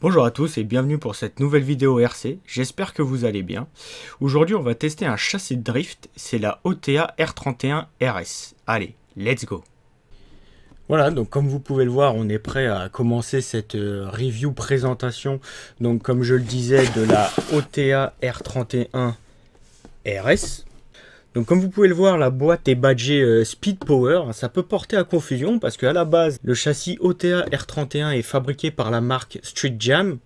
Bonjour à tous et bienvenue pour cette nouvelle vidéo RC, j'espère que vous allez bien. Aujourd'hui on va tester un châssis de drift, c'est la OTA R31 RS. Allez, let's go. Voilà, donc comme vous pouvez le voir, on est prêt à commencer cette review présentation, donc comme je le disais, de la OTA R31 RS. Donc comme vous pouvez le voir, la boîte est badgée Speed Power. Ça peut porter à confusion parce qu'à la base, le châssis OTA R31 est fabriqué par la marque Street Jam.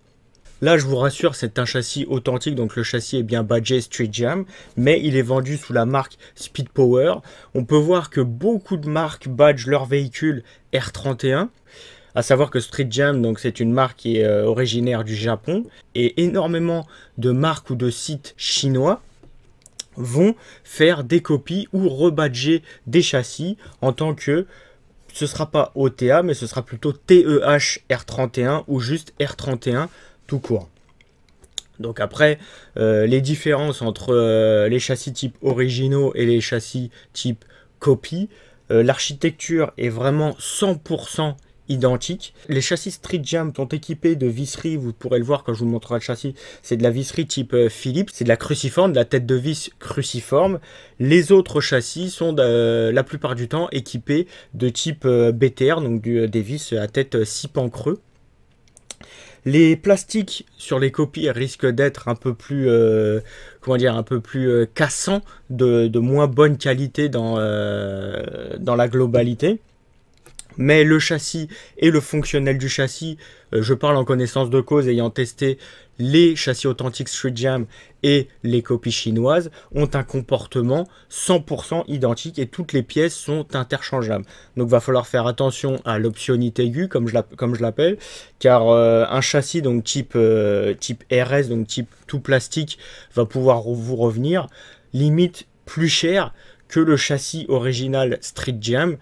Là, je vous rassure, c'est un châssis authentique, donc le châssis est bien badgé Street Jam, mais il est vendu sous la marque Speed Power. On peut voir que beaucoup de marques badgent leur véhicule R31. À savoir que Street Jam, donc c'est une marque qui est originaire du Japon, et énormément de marques ou de sites chinois vont faire des copies ou rebadger des châssis en tant que, ce sera pas OTA mais ce sera plutôt TEH R31 ou juste R31 tout court. Donc après, les différences entre les châssis type originaux et les châssis type copie, l'architecture est vraiment 100% identique. Les châssis Street Jam sont équipés de visserie, vous pourrez le voir quand je vous montrerai le châssis, c'est de la visserie type Philips, c'est de la cruciforme, de la tête de vis cruciforme. Les autres châssis sont la plupart du temps équipés de type BTR, donc des vis à tête 6 pans creux. Les plastiques sur les copies risquent d'être un peu plus, comment dire, un peu plus cassants, de moins bonne qualité dans la globalité. Mais le châssis et le fonctionnel du châssis, je parle en connaissance de cause ayant testé les châssis authentiques Street Jam et les copies chinoises, ont un comportement 100% identique et toutes les pièces sont interchangeables. Donc il va falloir faire attention à l'optionnité aiguë, comme je l'appelle, car un châssis donc type RS, donc type tout plastique, va pouvoir vous revenir limite plus cher que le châssis original Street Jam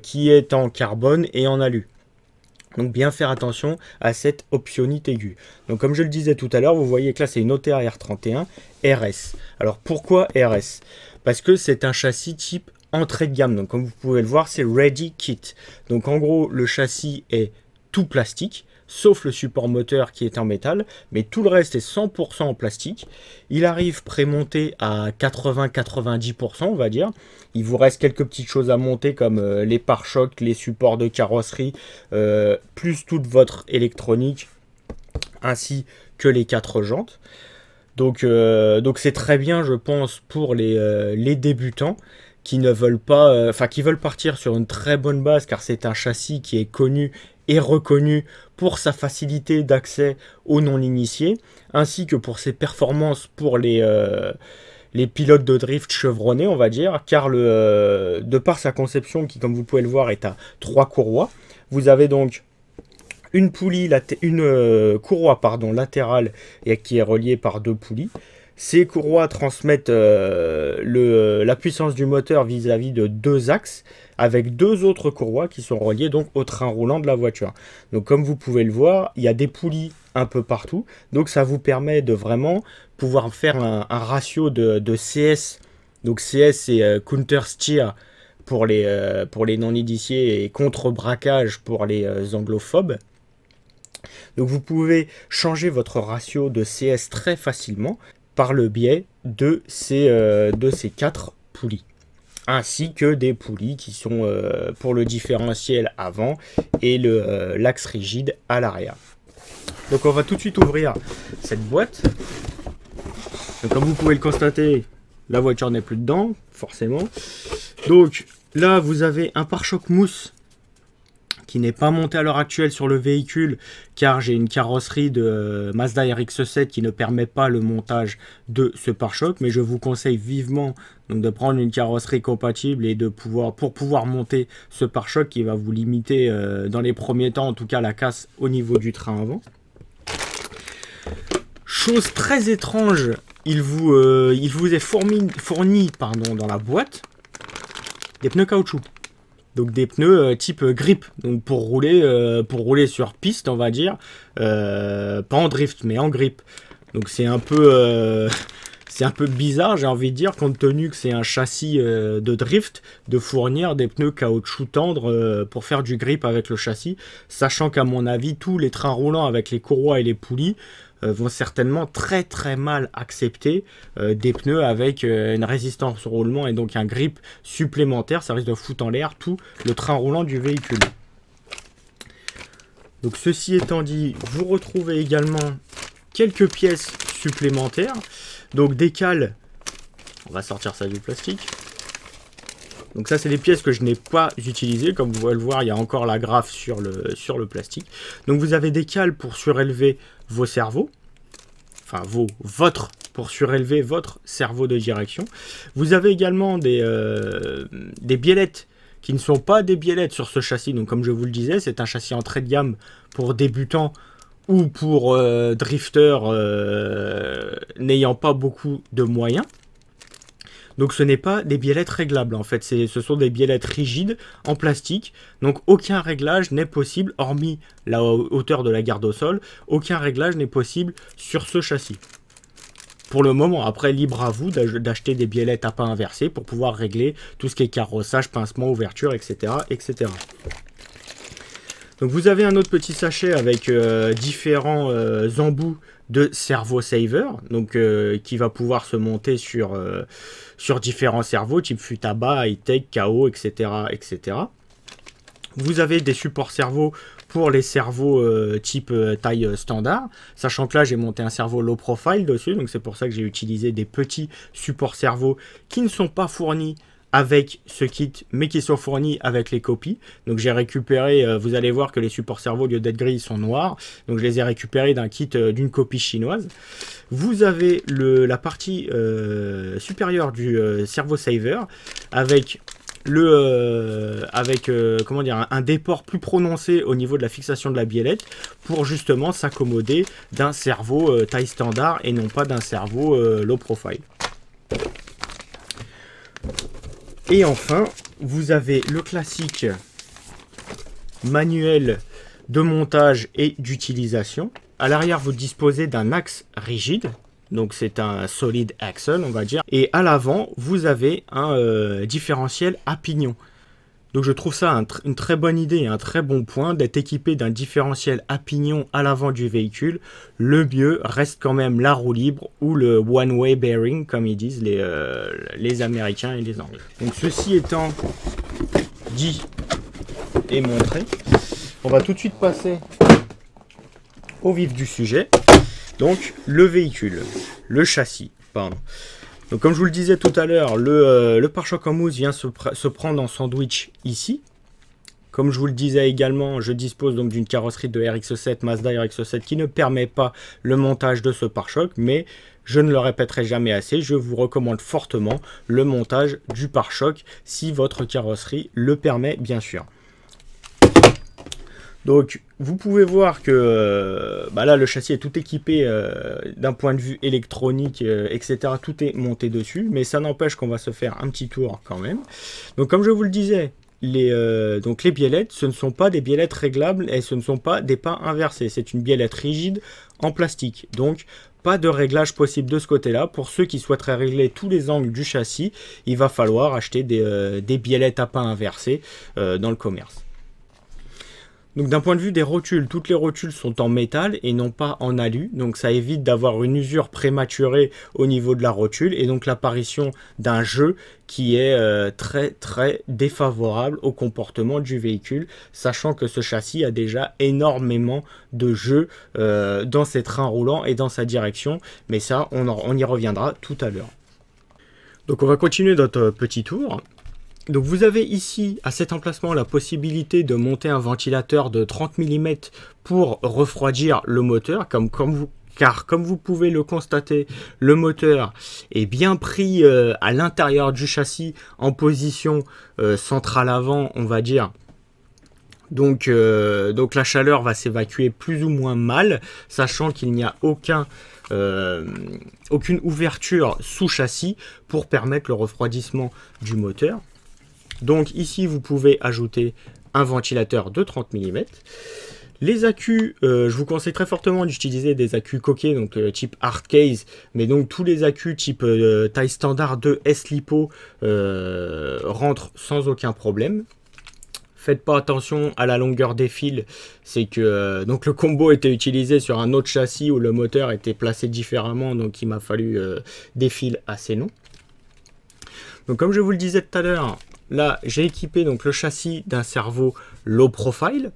qui est en carbone et en alu. Donc bien faire attention à cette optionnite aiguë. Donc comme je le disais tout à l'heure, vous voyez que là c'est une OTA R31 RS. Alors pourquoi RS? Parce que c'est un châssis type entrée de gamme. Donc comme vous pouvez le voir, c'est Ready Kit. Donc en gros le châssis est tout plastique, sauf le support moteur qui est en métal, mais tout le reste est 100% en plastique. Il arrive prémonté à 80-90%, on va dire. Il vous reste quelques petites choses à monter comme les pare-chocs, les supports de carrosserie, plus toute votre électronique, ainsi que les 4 jantes. Donc c'est très bien, je pense, pour les débutants qui ne veulent pas, qui veulent partir sur une très bonne base, car c'est un châssis qui est connu et reconnu pour sa facilité d'accès aux non-initiés, ainsi que pour ses performances pour les pilotes de drift chevronnés, on va dire, car de par sa conception qui, comme vous pouvez le voir, est à 3 courroies, vous avez donc une courroie latérale et qui est reliée par 2 poulies. Ces courroies transmettent la puissance du moteur vis-à-vis de 2 axes, avec 2 autres courroies qui sont reliées donc au train roulant de la voiture. Donc comme vous pouvez le voir, il y a des poulies un peu partout, donc ça vous permet de vraiment pouvoir faire un ratio de CS. Donc CS c'est counter steer pour les non-initiés et contre-braquage pour les anglophobes. Donc vous pouvez changer votre ratio de CS très facilement par le biais de ces 4 poulies, ainsi que des poulies qui sont pour le différentiel avant et l'axe rigide à l'arrière. Donc on va tout de suite ouvrir cette boîte. Donc, comme vous pouvez le constater, la voiture n'est plus dedans, forcément. Donc là vous avez un pare-choc mousse qui n'est pas monté à l'heure actuelle sur le véhicule, car j'ai une carrosserie de Mazda RX-7 qui ne permet pas le montage de ce pare-choc, mais je vous conseille vivement donc de prendre une carrosserie compatible et pour pouvoir monter ce pare-choc qui va vous limiter dans les premiers temps, en tout cas la casse au niveau du train avant. Chose très étrange, il vous est fourni dans la boîte des pneus caoutchouc. Donc des pneus type grip, donc pour rouler sur piste, on va dire, pas en drift mais en grip. Donc c'est un peu c'est un peu bizarre, j'ai envie de dire, compte tenu que c'est un châssis de drift, de fournir des pneus caoutchouc tendre pour faire du grip avec le châssis, sachant qu'à mon avis, tous les trains roulants avec les courroies et les poulies vont certainement très très mal accepter des pneus avec une résistance au roulement et donc un grip supplémentaire. Ça risque de foutre en l'air tout le train roulant du véhicule. Donc ceci étant dit, vous retrouvez également quelques pièces supplémentaires. Donc des cales, on va sortir ça du plastique. Donc ça c'est des pièces que je n'ai pas utilisées, comme vous pouvez le voir il y a encore la graffe sur le plastique. Donc vous avez des cales pour surélever vos cerveaux, enfin pour surélever votre cerveau de direction. Vous avez également des biellettes qui ne sont pas des biellettes sur ce châssis. Donc comme je vous le disais, c'est un châssis entrée de gamme pour débutants ou pour drifters n'ayant pas beaucoup de moyens. Donc ce n'est pas des biellettes réglables en fait, ce sont des biellettes rigides en plastique. Donc aucun réglage n'est possible, hormis la hauteur de la garde au sol, aucun réglage n'est possible sur ce châssis. Pour le moment, après libre à vous d'acheter des biellettes à pas inversés pour pouvoir régler tout ce qui est carrossage, pincement, ouverture, etc. etc. Donc vous avez un autre petit sachet avec différents embouts de Servo Saver, donc qui va pouvoir se monter sur différents cerveaux, type Futaba, high-tech, KO, etc., etc. Vous avez des supports cerveaux pour les cerveaux type taille standard, sachant que là j'ai monté un cerveau low profile dessus, donc c'est pour ça que j'ai utilisé des petits supports cerveaux qui ne sont pas fournis avec ce kit, mais qui sont fournis avec les copies. Donc j'ai récupéré, vous allez voir que les supports cerveaux, au lieu d'être gris, ils sont noirs. Donc je les ai récupérés d'un kit d'une copie chinoise. Vous avez la partie supérieure du Servo Saver avec comment dire, un déport plus prononcé au niveau de la fixation de la biellette pour justement s'accommoder d'un cerveau taille standard et non pas d'un cerveau low profile. Et enfin, vous avez le classique manuel de montage et d'utilisation. À l'arrière, vous disposez d'un axe rigide. Donc c'est un solid axle, on va dire. Et à l'avant, vous avez un différentiel à pignon. Donc je trouve ça une très bonne idée et un très bon point d'être équipé d'un différentiel à pignon à l'avant du véhicule. Le mieux reste quand même la roue libre ou le one-way bearing, comme ils disent les Américains et les Anglais. Donc ceci étant dit et montré, on va tout de suite passer au vif du sujet. Donc le véhicule, le châssis, pardon. Donc comme je vous le disais tout à l'heure, le pare-choc en mousse vient se prendre en sandwich ici. Comme je vous le disais également, je dispose donc d'une carrosserie de RX-7, Mazda RX-7 qui ne permet pas le montage de ce pare-choc, mais je ne le répéterai jamais assez, je vous recommande fortement le montage du pare-choc si votre carrosserie le permet bien sûr. Donc vous pouvez voir que là le châssis est tout équipé d'un point de vue électronique, etc. Tout est monté dessus, mais ça n'empêche qu'on va se faire un petit tour quand même. Donc comme je vous le disais, les biellettes, ce ne sont pas des biellettes réglables et ce ne sont pas des pas inversés. C'est une biellette rigide en plastique. Donc pas de réglage possible de ce côté-là. Pour ceux qui souhaiteraient régler tous les angles du châssis, il va falloir acheter des biellettes à pas inversés dans le commerce. Donc d'un point de vue des rotules, toutes les rotules sont en métal et non pas en alu. Donc ça évite d'avoir une usure prématurée au niveau de la rotule et donc l'apparition d'un jeu qui est très très défavorable au comportement du véhicule, sachant que ce châssis a déjà énormément de jeux dans ses trains roulants et dans sa direction. Mais ça, on y reviendra tout à l'heure. Donc on va continuer notre petit tour. Donc vous avez ici, à cet emplacement, la possibilité de monter un ventilateur de 30 mm pour refroidir le moteur, car comme vous pouvez le constater, le moteur est bien pris à l'intérieur du châssis en position centrale avant, on va dire. Donc la chaleur va s'évacuer plus ou moins mal, sachant qu'il n'y a aucune ouverture sous châssis pour permettre le refroidissement du moteur. Donc ici, vous pouvez ajouter un ventilateur de 30 mm. Les accus, je vous conseille très fortement d'utiliser des accus coquets, donc type hard case, mais donc tous les accus type taille standard de S-Lipo rentrent sans aucun problème. Faites pas attention à la longueur des fils, c'est que donc le combo était utilisé sur un autre châssis où le moteur était placé différemment, donc il m'a fallu des fils assez longs. Donc comme je vous le disais tout à l'heure, là j'ai équipé donc le châssis d'un servo low profile.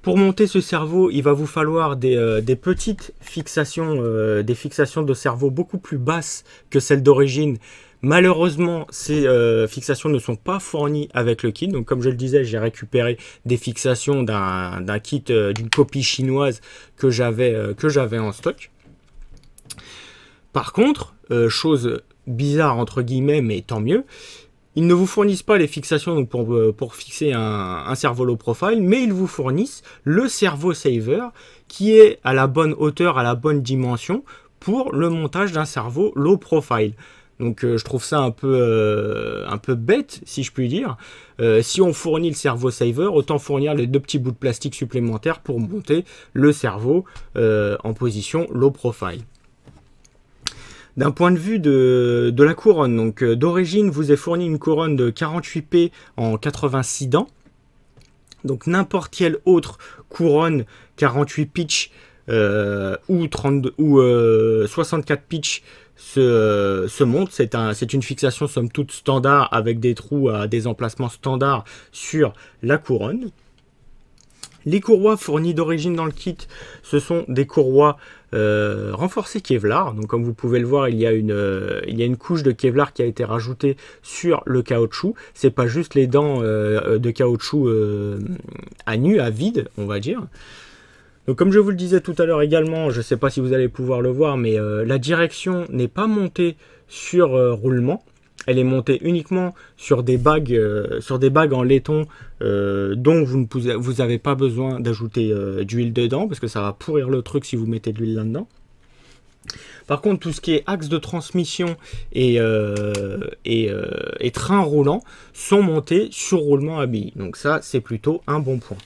Pour monter ce servo, il va vous falloir des petites fixations, des fixations de servo beaucoup plus basses que celles d'origine. Malheureusement, ces fixations ne sont pas fournies avec le kit. Donc, comme je le disais, j'ai récupéré des fixations d'un kit, d'une copie chinoise que j'avais en stock. Par contre, chose bizarre entre guillemets, mais tant mieux, ils ne vous fournissent pas les fixations donc pour fixer un servo low profile, mais ils vous fournissent le servo saver qui est à la bonne hauteur, à la bonne dimension pour le montage d'un servo low profile. Donc je trouve ça un peu bête, si je puis dire. Si on fournit le servo saver, autant fournir les 2 petits bouts de plastique supplémentaires pour monter le servo en position low profile. D'un point de vue de la couronne, donc d'origine, vous est fourni une couronne de 48p en 86 dents. Donc n'importe quelle autre couronne 48 pitch ou 64 pitch se monte. C'est une fixation somme toute standard avec des trous à des emplacements standards sur la couronne. Les courroies fournies d'origine dans le kit, ce sont des courroies renforcées Kevlar. Donc comme vous pouvez le voir, il y a une couche de Kevlar qui a été rajoutée sur le caoutchouc. C'est pas juste les dents de caoutchouc à nu, à vide, on va dire. Donc comme je vous le disais tout à l'heure également, je ne sais pas si vous allez pouvoir le voir, mais la direction n'est pas montée sur roulement. Elle est montée uniquement sur des bagues en laiton dont vous n'avez pas besoin d'ajouter d'huile dedans parce que ça va pourrir le truc si vous mettez de l'huile là-dedans. Par contre, tout ce qui est axe de transmission et train roulant sont montés sur roulement à billes. Donc ça, c'est plutôt un bon point.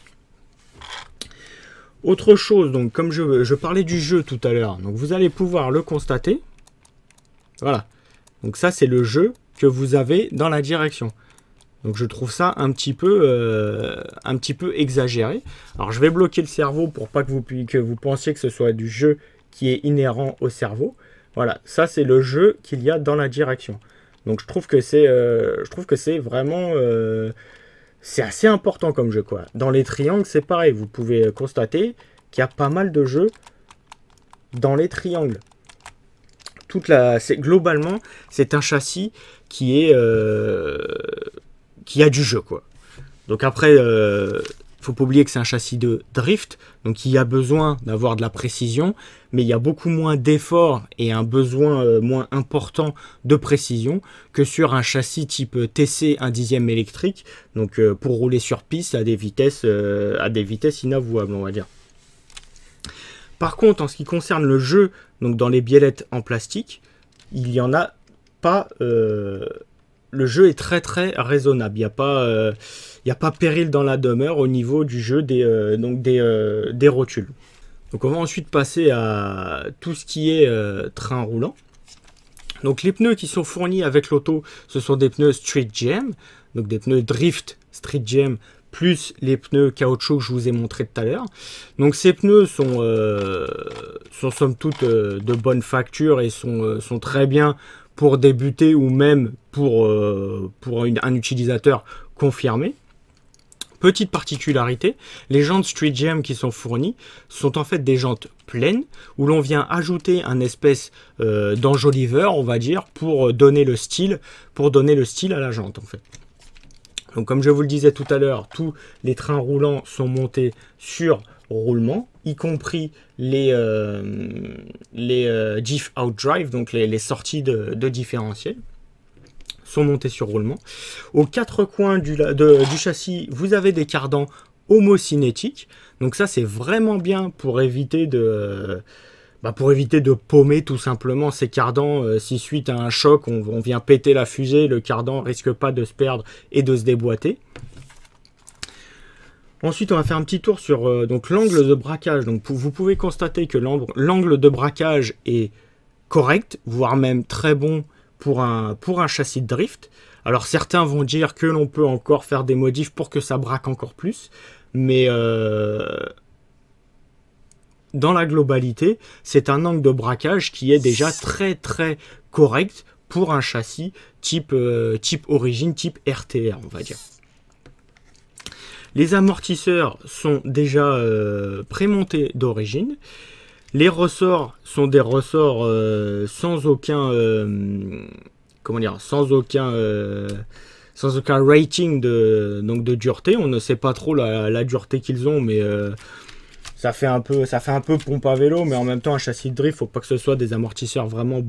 Autre chose, donc comme je parlais du jeu tout à l'heure, donc vous allez pouvoir le constater. Voilà. Donc ça, c'est le jeu que vous avez dans la direction. Donc je trouve ça un petit peu exagéré. Alors je vais bloquer le cerveau pour pas que vous pensiez que ce soit du jeu qui est inhérent au cerveau. Voilà, ça c'est le jeu qu'il y a dans la direction. Donc je trouve que c'est vraiment c'est assez important comme jeu, quoi. Dans les triangles, c'est pareil. Vous pouvez constater qu'il y a pas mal de jeux dans les triangles. Globalement, c'est un châssis qui a du jeu, quoi. Donc après, faut pas oublier que c'est un châssis de drift, donc il y a besoin d'avoir de la précision, mais il y a beaucoup moins d'efforts et un besoin moins important de précision que sur un châssis type TC 1/10 électrique, donc pour rouler sur piste à des vitesses inavouables, on va dire. Par contre, en ce qui concerne le jeu, donc dans les biellettes en plastique, il n'y en a pas. Le jeu est très très raisonnable. Il n'y a pas péril dans la demeure au niveau du jeu des rotules. Donc on va ensuite passer à tout ce qui est train roulant. Donc les pneus qui sont fournis avec l'auto, ce sont des pneus Street Jam, donc des pneus Drift Street Jam, plus les pneus caoutchouc que je vous ai montré tout à l'heure. Donc ces pneus sont somme toute de bonne facture et sont très bien pour débuter ou même pour un utilisateur confirmé. Petite particularité, les jantes Street Jam qui sont fournies sont en fait des jantes pleines où l'on vient ajouter un espèce d'enjoliveur, on va dire, pour donner le style à la jante en fait. Donc comme je vous le disais tout à l'heure, tous les trains roulants sont montés sur roulement, y compris les diff out drive, donc les sorties de différentiel, sont montés sur roulement. Aux quatre coins du châssis, vous avez des cardans homocinétiques. Donc ça, c'est vraiment bien pour éviter de paumer tout simplement ces cardans. Si suite à un choc, on vient péter la fusée, le cardan risque pas de se perdre et de se déboîter. Ensuite, on va faire un petit tour sur donc l'angle de braquage. Donc, vous pouvez constater que l'angle de braquage est correct, voire même très bon pour un châssis de drift. Alors, certains vont dire que l'on peut encore faire des modifs pour que ça braque encore plus. Mais dans la globalité, c'est un angle de braquage qui est déjà très très correct pour un châssis type origine, type RTR, on va dire. Les amortisseurs sont déjà prémontés d'origine. Les ressorts sont des ressorts sans aucun rating de dureté. On ne sait pas trop la dureté qu'ils ont, mais ça fait un peu pompe à vélo, mais en même temps un châssis de drift, faut pas que ce soit des amortisseurs vraiment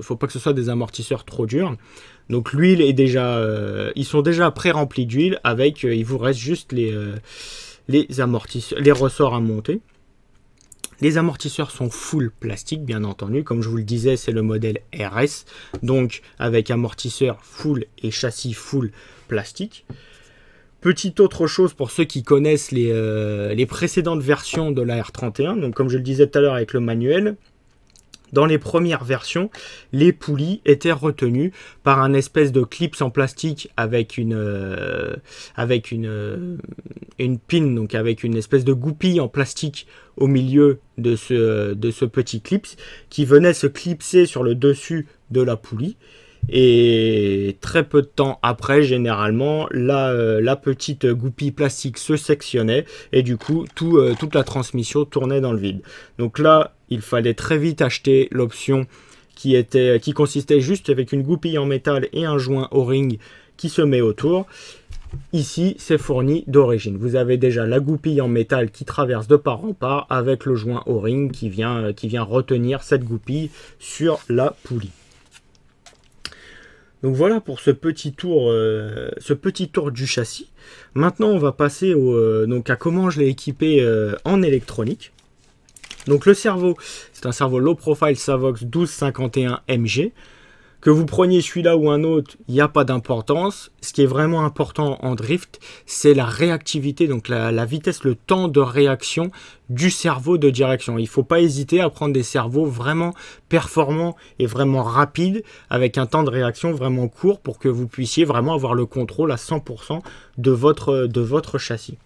faut pas que ce soit des amortisseurs trop durs. Donc l'huile est déjà, ils sont déjà pré-remplis d'huile avec, il vous reste juste les amortisseurs, les ressorts à monter. Les amortisseurs sont full plastique, bien entendu. Comme je vous le disais, c'est le modèle RS, donc avec amortisseur full et châssis full plastique. Petite autre chose pour ceux qui connaissent les précédentes versions de la R31, donc comme je le disais tout à l'heure avec le manuel, dans les premières versions, les poulies étaient retenues par un espèce de clips en plastique avec une pin, donc avec une espèce de goupille en plastique au milieu de ce petit clips qui venait se clipser sur le dessus de la poulie. Et très peu de temps après, généralement, la petite goupille plastique se sectionnait et du coup, toute la transmission tournait dans le vide. Donc là, il fallait très vite acheter l'option qui consistait juste avec une goupille en métal et un joint O-ring qui se met autour. Ici, c'est fourni d'origine. Vous avez déjà la goupille en métal qui traverse de part en part avec le joint O-ring qui vient retenir cette goupille sur la poulie. Donc voilà pour ce petit tour du châssis. Maintenant, on va passer à comment je l'ai équipé en électronique. Donc le cerveau, c'est un cerveau low profile Savox 1251 MG. Que vous preniez celui-là ou un autre, il n'y a pas d'importance. Ce qui est vraiment important en drift, c'est la réactivité, donc la vitesse, le temps de réaction du cerveau de direction. Il ne faut pas hésiter à prendre des cerveaux vraiment performants et vraiment rapides, avec un temps de réaction vraiment court pour que vous puissiez vraiment avoir le contrôle à 100% de votre châssis.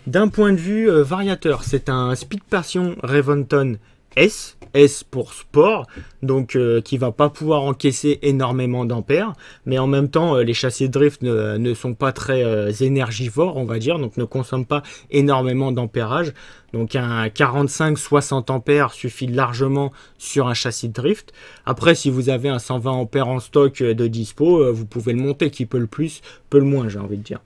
D'un point de vue variateur, c'est un Speed Passion Reventon S pour sport, donc qui va pas pouvoir encaisser énormément d'ampères, mais en même temps les châssis de drift ne sont pas très énergivores, on va dire, donc ne consomment pas énormément d'ampérage. Donc un 45-60 ampères suffit largement sur un châssis de drift. Après, si vous avez un 120 ampères en stock de dispo, vous pouvez le monter, qui peut le plus, peut le moins, j'ai envie de dire.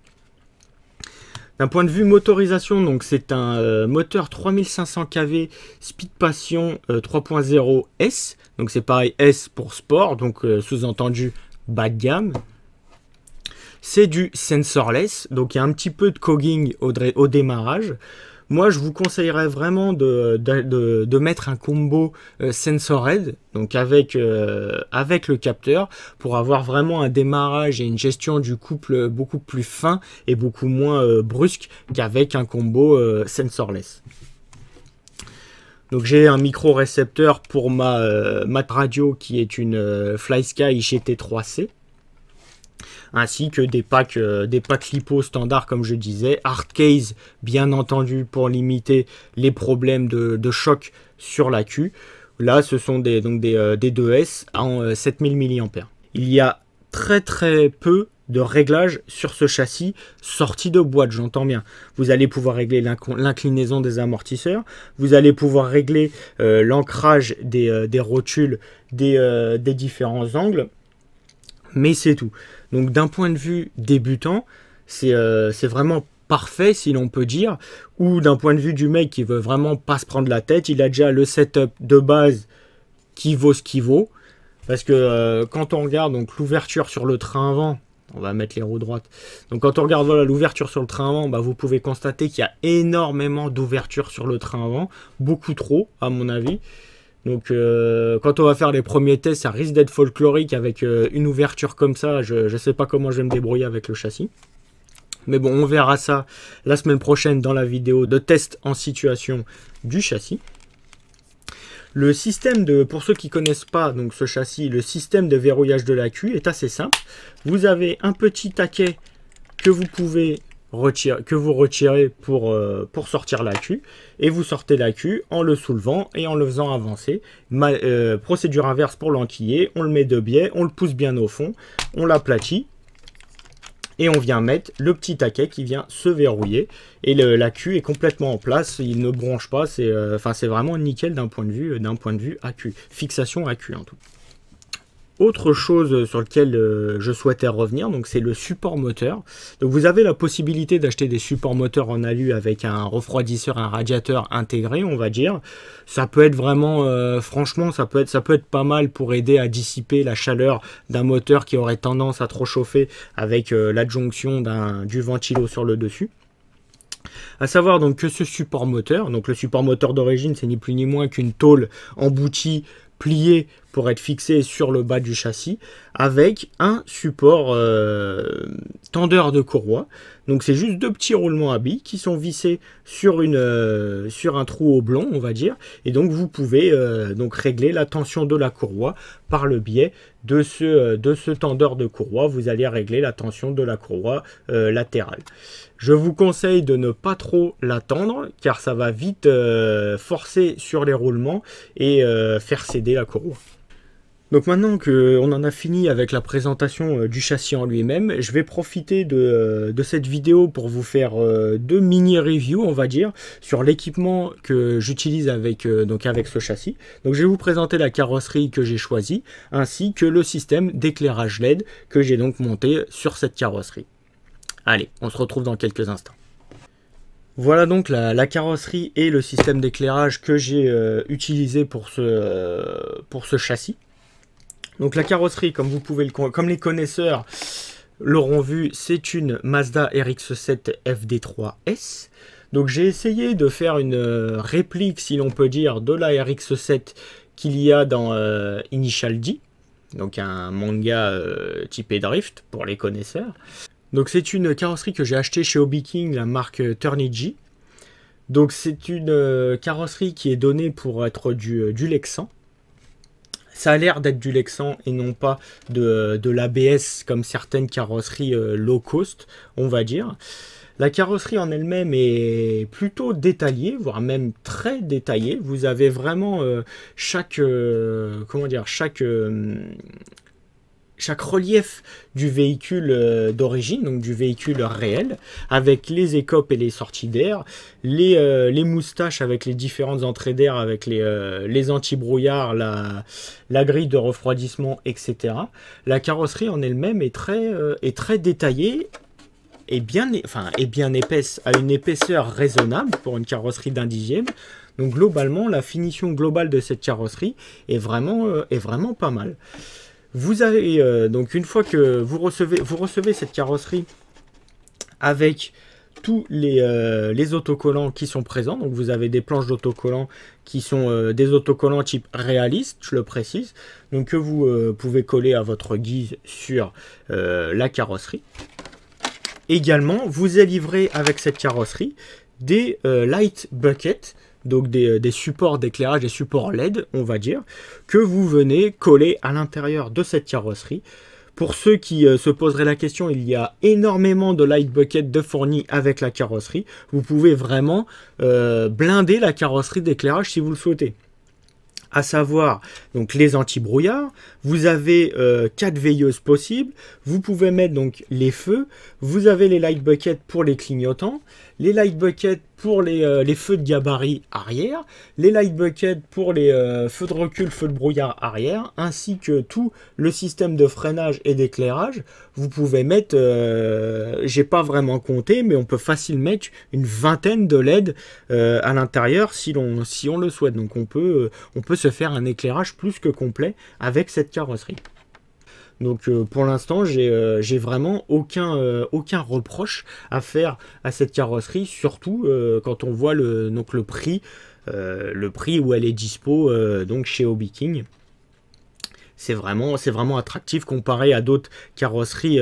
D'un point de vue motorisation, donc c'est un moteur 3500 kV Speed Passion 3.0 S. Donc c'est pareil, S pour sport, donc sous-entendu bas de gamme. C'est du sensorless, donc il y a un petit peu de cogging au démarrage. Moi, je vous conseillerais vraiment de mettre un combo SensorHead, donc avec le capteur, pour avoir vraiment un démarrage et une gestion du couple beaucoup plus fin et beaucoup moins brusque qu'avec un combo sensorless. Donc j'ai un micro récepteur pour ma radio qui est une FlySky GT3C. Ainsi que des packs lipo standards, comme je disais, hard case bien entendu pour limiter les problèmes de choc sur la queue. Là, ce sont des 2S en 7000 mAh. Il y a très peu de réglages sur ce châssis sorti de boîte, j'entends bien. Vous allez pouvoir régler l'inclinaison des amortisseurs, vous allez pouvoir régler l'ancrage des rotules des différents angles, mais c'est tout. Donc d'un point de vue débutant, c'est vraiment parfait si l'on peut dire, ou d'un point de vue du mec qui veut vraiment pas se prendre la tête, il a déjà le setup de base qui vaut ce qu'il vaut, parce que quand on regarde donc l'ouverture sur le train avant, on va mettre les roues droites, donc quand on regarde voilà, l'ouverture sur le train avant, bah, vous pouvez constater qu'il y a énormément d'ouverture sur le train avant, beaucoup trop à mon avis. Donc quand on va faire les premiers tests, ça risque d'être folklorique avec une ouverture comme ça. Je ne sais pas comment je vais me débrouiller avec le châssis. Mais bon, on verra ça la semaine prochaine dans la vidéo de test en situation du châssis. Le système pour ceux qui ne connaissent pas donc ce châssis, le système de verrouillage de la queue est assez simple. Vous avez un petit taquet que vous pouvez retirez pour sortir la queue, et vous sortez la queue en le soulevant et en le faisant avancer. Procédure inverse pour l'enquiller, on le met de biais, on le pousse bien au fond, on l'aplatit. Et on vient mettre le petit taquet qui vient se verrouiller. Et la queue est complètement en place. Il ne bronche pas. C'est vraiment nickel d'un point de vue à queue. Fixation à queue en tout. Autre chose sur lequel je souhaitais revenir, donc c'est le support moteur. Donc vous avez la possibilité d'acheter des supports moteurs en alu avec un refroidisseur, un radiateur intégré, on va dire. Ça peut être vraiment, franchement, ça peut être pas mal pour aider à dissiper la chaleur d'un moteur qui aurait tendance à trop chauffer avec l'adjonction du ventilo sur le dessus. À savoir donc que ce support moteur, donc le support moteur d'origine, c'est ni plus ni moins qu'une tôle emboutie, pliée pour être fixée sur le bas du châssis, avec un support tendeur de courroie. Donc c'est juste deux petits roulements à billes qui sont vissés sur un trou oblong, on va dire. Et donc vous pouvez donc régler la tension de la courroie par le biais de ce tendeur de courroie. Vous allez régler la tension de la courroie latérale. Je vous conseille de ne pas trop la tendre, car ça va vite forcer sur les roulements et faire céder la courroie. Donc maintenant qu'on en a fini avec la présentation du châssis en lui-même, je vais profiter de cette vidéo pour vous faire deux mini-reviews, on va dire, sur l'équipement que j'utilise avec ce châssis. Donc je vais vous présenter la carrosserie que j'ai choisie, ainsi que le système d'éclairage LED que j'ai donc monté sur cette carrosserie. Allez, on se retrouve dans quelques instants. Voilà donc la carrosserie et le système d'éclairage que j'ai utilisé pour ce châssis. Donc la carrosserie, comme les connaisseurs l'auront vu, c'est une Mazda RX-7 FD3S. Donc j'ai essayé de faire une réplique, si l'on peut dire, de la RX-7 qu'il y a dans Initial D, donc un manga typé drift pour les connaisseurs. Donc c'est une carrosserie que j'ai achetée chez Hobby King, la marque Turnigy. Donc c'est une carrosserie qui est donnée pour être du Lexan. Ça a l'air d'être du Lexan et non pas de l'ABS comme certaines carrosseries low cost, on va dire. La carrosserie en elle-même est plutôt détaillée, voire même très détaillée. Vous avez vraiment chaque relief du véhicule d'origine, donc du véhicule réel, avec les écopes et les sorties d'air, les moustaches avec les différentes entrées d'air, avec les anti-brouillards, la grille de refroidissement, etc. La carrosserie en elle-même est très détaillée et bien épaisse, à une épaisseur raisonnable pour une carrosserie d'un dixième. Donc globalement, la finition globale de cette carrosserie est vraiment pas mal. Vous avez donc une fois que vous recevez cette carrosserie avec tous les autocollants qui sont présents. Donc vous avez des planches d'autocollants qui sont des autocollants type réaliste, je le précise, donc que vous pouvez coller à votre guise sur la carrosserie. Également, vous est livré avec cette carrosserie des light buckets, donc des supports d'éclairage, des supports LED, on va dire, que vous venez coller à l'intérieur de cette carrosserie. Pour ceux qui se poseraient la question, il y a énormément de light buckets de fournis avec la carrosserie. Vous pouvez vraiment blinder la carrosserie d'éclairage si vous le souhaitez. À savoir donc les anti-brouillards, vous avez 4 veilleuses possibles, vous pouvez mettre donc les feux, vous avez les light buckets pour les clignotants, les light buckets pour les feux de gabarit arrière, les light buckets pour les feux de recul, feux de brouillard arrière, ainsi que tout le système de freinage et d'éclairage. Vous pouvez mettre, j'ai pas vraiment compté, mais on peut facilement mettre une vingtaine de LED à l'intérieur si on le souhaite. Donc on peut se faire un éclairage plus que complet avec cette carrosserie. Donc pour l'instant, j'ai vraiment aucun reproche à faire à cette carrosserie, surtout quand on voit le prix où elle est dispo donc chez Hobby King. c'est vraiment attractif comparé à d'autres carrosseries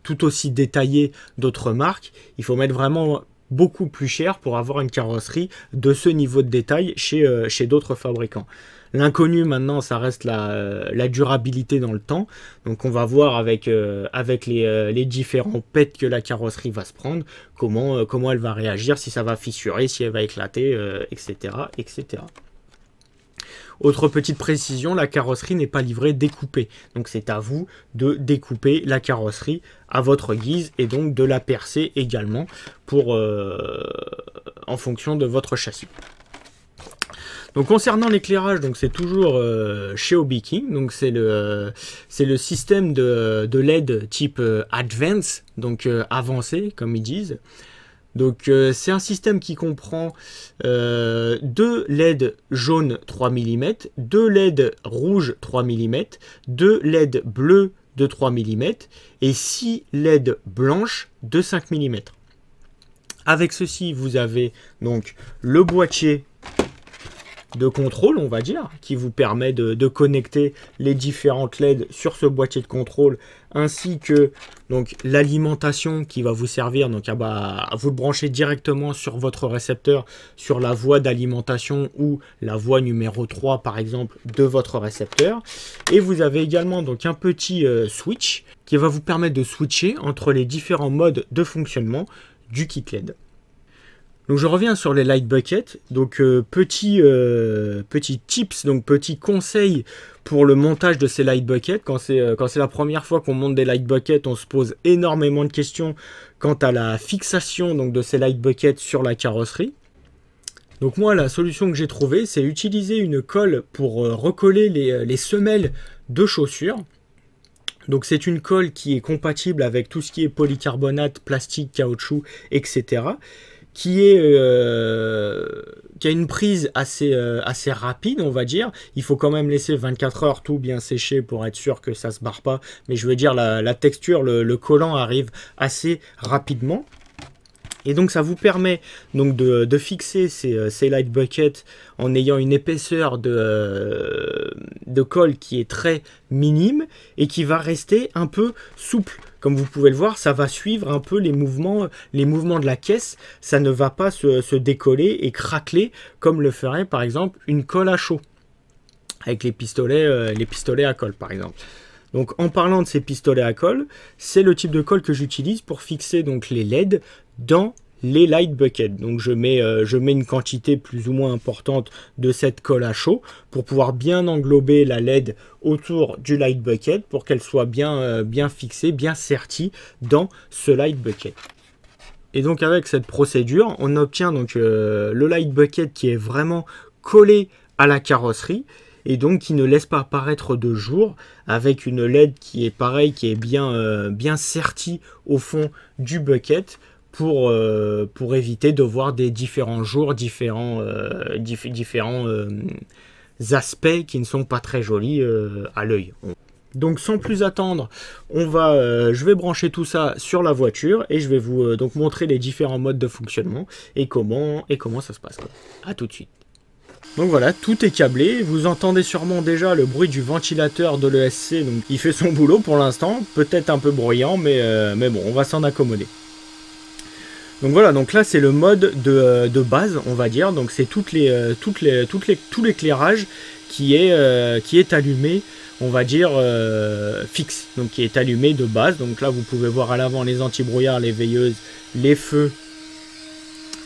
tout aussi détaillées d'autres marques. Il faut mettre vraiment beaucoup plus cher pour avoir une carrosserie de ce niveau de détail chez d'autres fabricants. L'inconnu maintenant, ça reste la durabilité dans le temps. Donc on va voir avec les différents pets que la carrosserie va se prendre, comment elle va réagir, si ça va fissurer, si elle va éclater, etc., etc. Autre petite précision, la carrosserie n'est pas livrée découpée. Donc c'est à vous de découper la carrosserie à votre guise et donc de la percer également en fonction de votre châssis. Donc concernant l'éclairage, donc c'est toujours chez Hobby King, donc c'est le système de LED type Advance, donc avancé comme ils disent. Donc c'est un système qui comprend 2 LED jaunes 3 mm, 2 LED rouges 3 mm, 2 LED bleus de 3 mm et 6 LED blanches de 5 mm. Avec ceci, vous avez donc le boîtier de contrôle, on va dire, qui vous permet de connecter les différentes LED sur ce boîtier de contrôle, ainsi que donc l'alimentation qui va vous servir donc à vous le brancher directement sur votre récepteur, sur la voie d'alimentation ou la voie numéro 3 par exemple de votre récepteur. Et vous avez également donc un petit switch qui va vous permettre de switcher entre les différents modes de fonctionnement du kit LED. Donc je reviens sur les light buckets, donc petit tips, donc petit conseil pour le montage de ces light buckets. Quand c'est la première fois qu'on monte des light buckets, on se pose énormément de questions quant à la fixation donc, de ces light buckets sur la carrosserie. Donc moi la solution que j'ai trouvée, c'est utiliser une colle pour recoller les semelles de chaussures. Donc c'est une colle qui est compatible avec tout ce qui est polycarbonate, plastique, caoutchouc, etc. Qui a une prise assez rapide, on va dire. Il faut quand même laisser 24 heures tout bien sécher pour être sûr que ça ne se barre pas. Mais je veux dire, la texture, le collant arrive assez rapidement. Et donc ça vous permet donc de fixer ces light buckets en ayant une épaisseur de colle qui est très minime et qui va rester un peu souple. Comme vous pouvez le voir, ça va suivre un peu les mouvements de la caisse. Ça ne va pas se décoller et craqueler comme le ferait par exemple une colle à chaud avec les pistolets à colle par exemple. Donc en parlant de ces pistolets à colle, c'est le type de colle que j'utilise pour fixer donc les LED dans les light buckets. Donc je mets une quantité plus ou moins importante de cette colle à chaud pour pouvoir bien englober la LED autour du light bucket pour qu'elle soit bien fixée, bien sertie dans ce light bucket. Et donc avec cette procédure, on obtient donc le light bucket qui est vraiment collé à la carrosserie et donc qui ne laisse pas apparaître de jour, avec une LED qui est pareil, qui est bien sertie au fond du bucket pour éviter de voir des différents jours, différents aspects qui ne sont pas très jolis à l'œil. Donc sans plus attendre, je vais brancher tout ça sur la voiture et je vais vous donc montrer les différents modes de fonctionnement et comment ça se passe. A tout de suite. Donc voilà, tout est câblé. Vous entendez sûrement déjà le bruit du ventilateur de l'ESC. Donc il fait son boulot pour l'instant, peut-être un peu bruyant, mais bon, on va s'en accommoder. Donc voilà, donc là c'est le mode de base, on va dire. Donc c'est tout l'éclairage qui est allumé, on va dire fixe, donc qui est allumé de base. Donc là vous pouvez voir à l'avant les anti-brouillards, les veilleuses, les feux,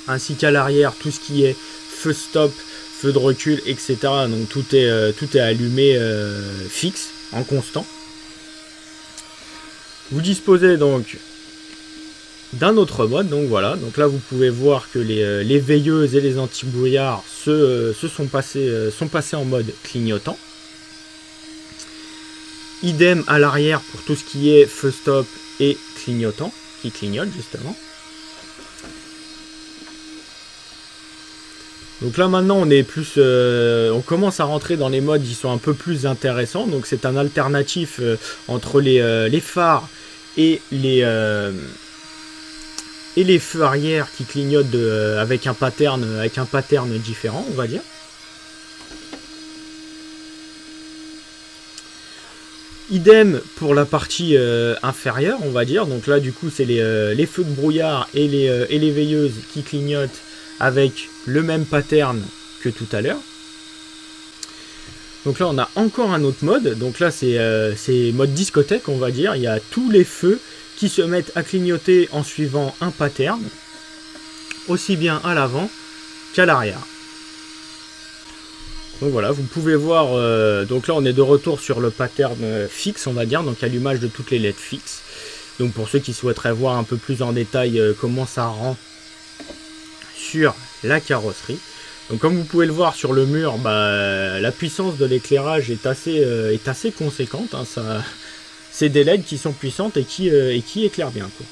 ainsi qu'à l'arrière tout ce qui est feu stop, feu de recul, etc. Donc tout est allumé fixe, en constant. Vous disposez donc d'un autre mode, donc voilà, donc là vous pouvez voir que les veilleuses et les anti-brouillards sont passés en mode clignotant. Idem à l'arrière pour tout ce qui est feu stop et clignotant, qui clignote justement. Donc là maintenant on est plus, on commence à rentrer dans les modes qui sont un peu plus intéressants. Donc c'est un alternatif entre les phares et les feux arrière qui clignotent avec un pattern différent, on va dire. Idem pour la partie inférieure, on va dire. Donc là, du coup, c'est les feux de brouillard et les veilleuses qui clignotent avec le même pattern que tout à l'heure. Donc là, on a encore un autre mode. Donc là, c'est mode discothèque, on va dire. Il y a tous les feux qui se mettent à clignoter en suivant un pattern, aussi bien à l'avant qu'à l'arrière. Donc voilà, vous pouvez voir, donc là on est de retour sur le pattern fixe, on va dire, donc allumage de toutes les LED fixes. Donc pour ceux qui souhaiteraient voir un peu plus en détail comment ça rend sur la carrosserie. Donc comme vous pouvez le voir sur le mur, la puissance de l'éclairage est assez conséquente. Hein, c'est des LED qui sont puissantes et qui éclairent bien, quoi.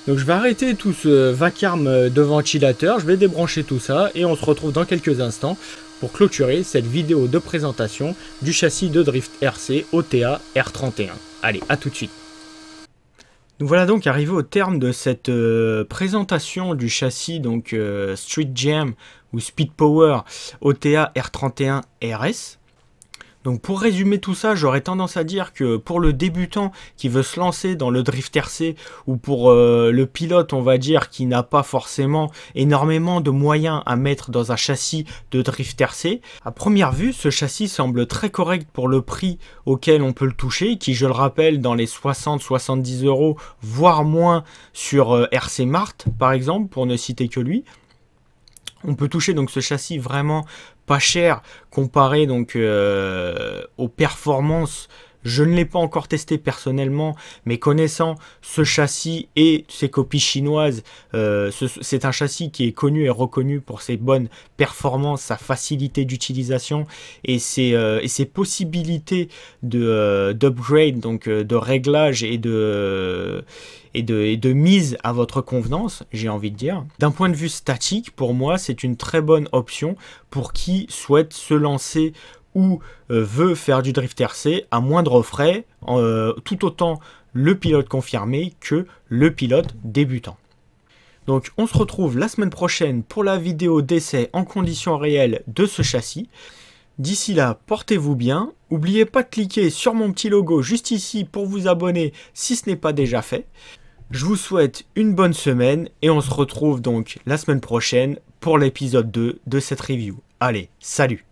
Donc je vais arrêter tout ce vacarme de ventilateur, je vais débrancher tout ça et on se retrouve dans quelques instants pour clôturer cette vidéo de présentation du châssis de Drift RC OTA R31. Allez, à tout de suite. Nous voilà donc arrivés au terme de cette présentation du châssis donc Street Jam ou Speed Power OTA R31 RS. Donc pour résumer tout ça, j'aurais tendance à dire que pour le débutant qui veut se lancer dans le Drift RC ou pour le pilote, on va dire, qui n'a pas forcément énormément de moyens à mettre dans un châssis de Drift RC, à première vue, ce châssis semble très correct pour le prix auquel on peut le toucher, qui, je le rappelle, dans les 60-70 €, voire moins sur RC Mart, par exemple, pour ne citer que lui. On peut toucher donc ce châssis vraiment pas cher comparé donc aux performances. Je ne l'ai pas encore testé personnellement, mais connaissant ce châssis et ses copies chinoises, c'est un châssis qui est connu et reconnu pour ses bonnes performances, sa facilité d'utilisation et ses possibilités d'upgrade, donc de réglage et de mise à votre convenance, j'ai envie de dire. D'un point de vue statique, pour moi, c'est une très bonne option pour qui souhaite se lancer ou veut faire du Drift RC à moindre frais, tout autant le pilote confirmé que le pilote débutant. Donc on se retrouve la semaine prochaine pour la vidéo d'essai en conditions réelles de ce châssis. D'ici là, portez-vous bien. N'oubliez pas de cliquer sur mon petit logo juste ici pour vous abonner si ce n'est pas déjà fait. Je vous souhaite une bonne semaine et on se retrouve donc la semaine prochaine pour l'épisode 2 de cette review. Allez, salut!